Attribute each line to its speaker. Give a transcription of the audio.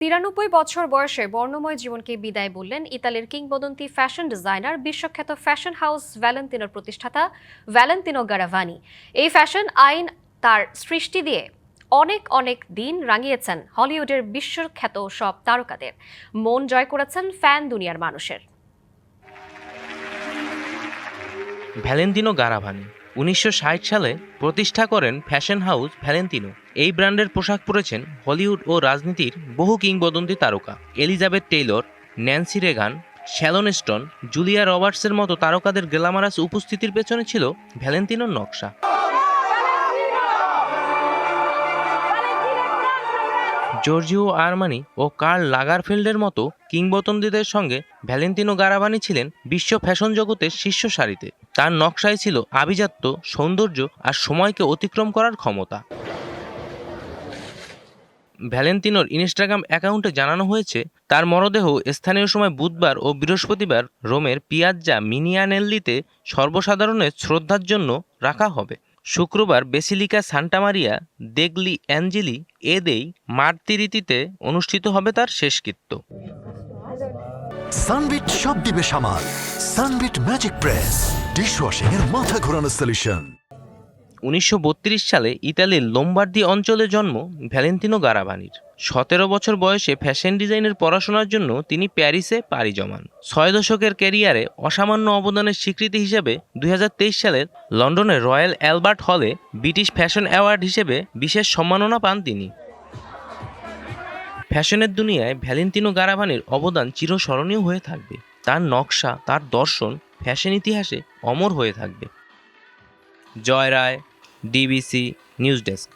Speaker 1: 93 বছর বয়সে বর্ণময় জীবনকে বিদায় বললেন ইতালির কিংবদন্তি ফ্যাশন ডিজাইনার বিশ্বখ্যাত ফ্যাশন হাউস ভ্যালেন্তিনোর প্রতিষ্ঠাতা ভ্যালেন্তিনো গারাভানি। এই ফ্যাশন আইন তার সৃষ্টি দিয়ে অনেক অনেক দিন রাঙিয়েছেন হলিউডের বিশ্বখ্যাত সব তারকাদের, মন জয় করেছেন ফ্যান দুনিয়ার মানুষের।
Speaker 2: ভ্যালেন্তিনো গারাভানি 1960 সালে প্রতিষ্ঠা করেন ফ্যাশন হাউস ভ্যালেন্তিনো। এই ব্র্যান্ডের পোশাক পরেছেন হলিউড ও রাজনীতির বহু কিংবদন্তি তারকা। Elizabeth Taylor, Nancy Reagan, Sharon Stone, Julia রবার্টসের মতো তারকাদের গ্ল্যামারাস উপস্থিতির পেছনে ছিল ভ্যালেন্তিনোর নকশা। জর্জিও আরমানি ও কার্ল লাগারফেল্ডের মতো কিংবদন্তিদের সঙ্গে ভ্যালেন্তিনো গারাভানি ছিলেন বিশ্ব ফ্যাশন জগতের শীর্ষ সারিতে। তার নকশায় ছিল আভিজাত্য, সৌন্দর্য আর সময়কে অতিক্রম করার ক্ষমতা। ভ্যালেন্তিনোর ইনস্টাগ্রাম অ্যাকাউন্টে জানানো হয়েছে, তার মরদেহ স্থানীয় সময় বুধবার ও বৃহস্পতিবার রোমের পিয়াজ্জা মিনিয়ানেল্লিতে সর্বসাধারণের শ্রদ্ধার জন্য রাখা হবে। শুক্রবার বেসিলিকা সান্টা মারিয়া দেগলি অ্যাঞ্জেলি এ দেই মার্তিরিতিতে অনুষ্ঠিত হবে তার শেষকৃত্য।
Speaker 3: সানবিট সব দিবে সামাল। সানবিট ম্যাজিক প্রেস ডিশওয়াশিং এর মাথা ঘোরানো সলিউশন।
Speaker 2: 1932 সালে ইতালির লোম্বার্দি অঞ্চলে জন্ম ভ্যালেন্তিনো গারাভানির। 17 বছর বয়সে ফ্যাশন ডিজাইনের পড়াশোনার জন্য তিনি প্যারিসে পাড়ি জমান। 6 দশকের ক্যারিয়ারে অসামান্য অবদানের স্বীকৃতি হিসেবে 2023 সালের লন্ডনের রয়্যাল অ্যালবার্ট হলে ব্রিটিশ ফ্যাশন অ্যাওয়ার্ড হিসেবে বিশেষ সম্মাননা পান তিনি। ফ্যাশনের দুনিয়ায় ভ্যালেন্তিনো গারাভানির অবদান চিরস্মরণীয় হয়ে থাকবে। তার নকশা, তার দর্শন ফ্যাশন ইতিহাসে অমর হয়ে থাকবে। জয় রায়, ডিবিসি নিউজ ডেস্ক।